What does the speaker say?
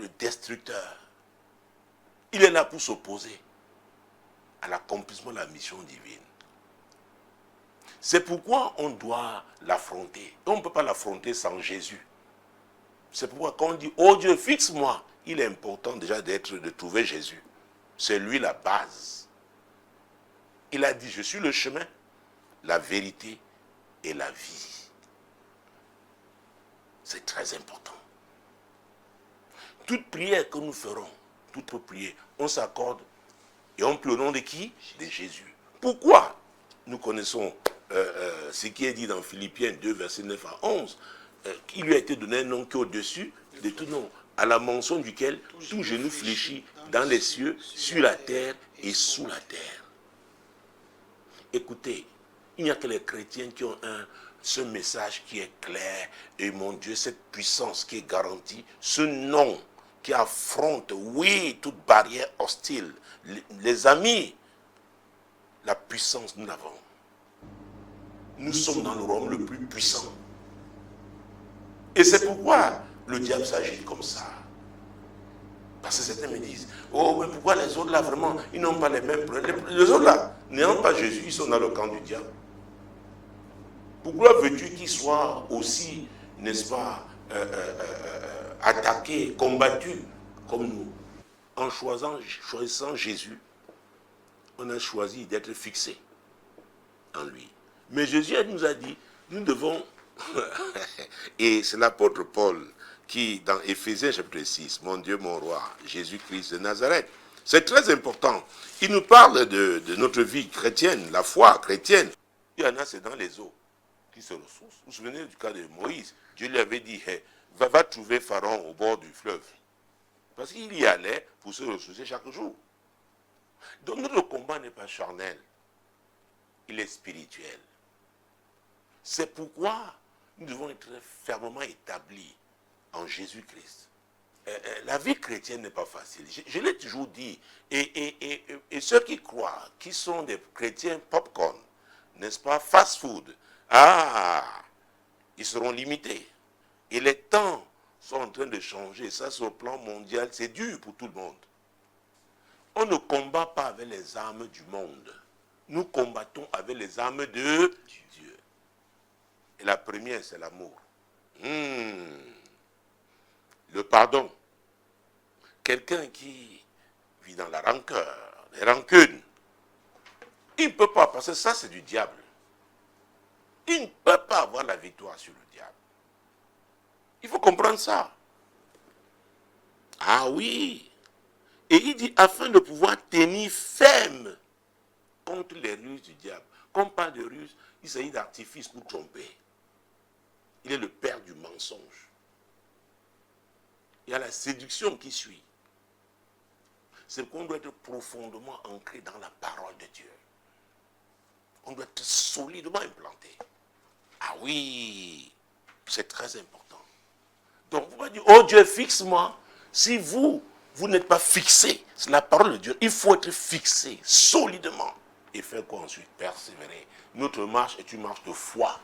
le destructeur. Il est là pour s'opposer à l'accomplissement de la mission divine. C'est pourquoi on doit l'affronter. On ne peut pas l'affronter sans Jésus. C'est pourquoi quand on dit « Oh Dieu, fixe-moi », il est important déjà de trouver Jésus. C'est lui la base. Il a dit « Je suis le chemin, la vérité et la vie ». C'est très important. Toute prière que nous ferons, toute prière, on s'accorde et on prie au nom de qui? De Jésus. Pourquoi? Nous connaissons ce qui est dit dans Philippiens 2, versets 9 à 11. Il lui a été donné un nom qui est au-dessus de tout nom, à la mention duquel tout genou fléchit dans les cieux, sur la terre et sous la terre. Écoutez, il n'y a que les chrétiens qui ont ce message qui est clair. Et mon Dieu, cette puissance qui est garantie, ce nom qui affronte, oui, toute barrière hostile. Les amis, la puissance, nous l'avons. Nous sommes dans le royaume le plus puissant. Et c'est pourquoi le diable s'agit comme ça. Parce que certains me disent, oh, mais pourquoi les autres là, vraiment, ils n'ont pas les mêmes problèmes. Les autres là, n'ayant pas Jésus, ils sont dans le camp du diable. Pourquoi veux-tu qu'ils soient aussi, n'est-ce pas, attaqués, combattus comme nous? En choisissant Jésus, on a choisi d'être fixé en lui. Mais Jésus nous a dit, nous devons, et c'est l'apôtre Paul qui, dans Éphésiens chapitre 6, mon Dieu, mon roi, Jésus-Christ de Nazareth, c'est très important. Il nous parle de notre vie chrétienne, la foi chrétienne. Il y en a, c'est dans les eaux qui se ressourcent. Vous vous souvenez du cas de Moïse? Dieu lui avait dit, hey, va trouver Pharaon au bord du fleuve. Parce qu'il y allait pour se ressourcer chaque jour. Donc notre combat n'est pas charnel, il est spirituel. C'est pourquoi nous devons être fermement établis en Jésus-Christ. La vie chrétienne n'est pas facile. Je l'ai toujours dit. Et ceux qui croient, qui sont des chrétiens popcorn, n'est-ce pas, fast-food, ils seront limités. Et les temps sont en train de changer. Ça, sur le plan mondial, c'est dur pour tout le monde. On ne combat pas avec les armes du monde. Nous combattons avec les armes de Dieu. Et la première, c'est l'amour. Le pardon. Quelqu'un qui vit dans la rancœur, les rancunes, il ne peut pas, parce que ça, c'est du diable. Il ne peut pas avoir la victoire sur le diable. Il faut comprendre ça. Ah oui. Et il dit, afin de pouvoir tenir ferme contre les ruses du diable. Quand on parle de ruse, il s'agit d'artifice pour tromper. Il est le père du mensonge. Il y a la séduction qui suit. C'est qu'on doit être profondément ancré dans la parole de Dieu. On doit être solidement implanté. Ah oui, c'est très important. Donc, vous pouvez dire, oh Dieu, fixe-moi. Si vous n'êtes pas fixé, c'est la parole de Dieu. Il faut être fixé solidement. Et faire quoi ensuite? Persévérer. Notre marche est une marche de foi.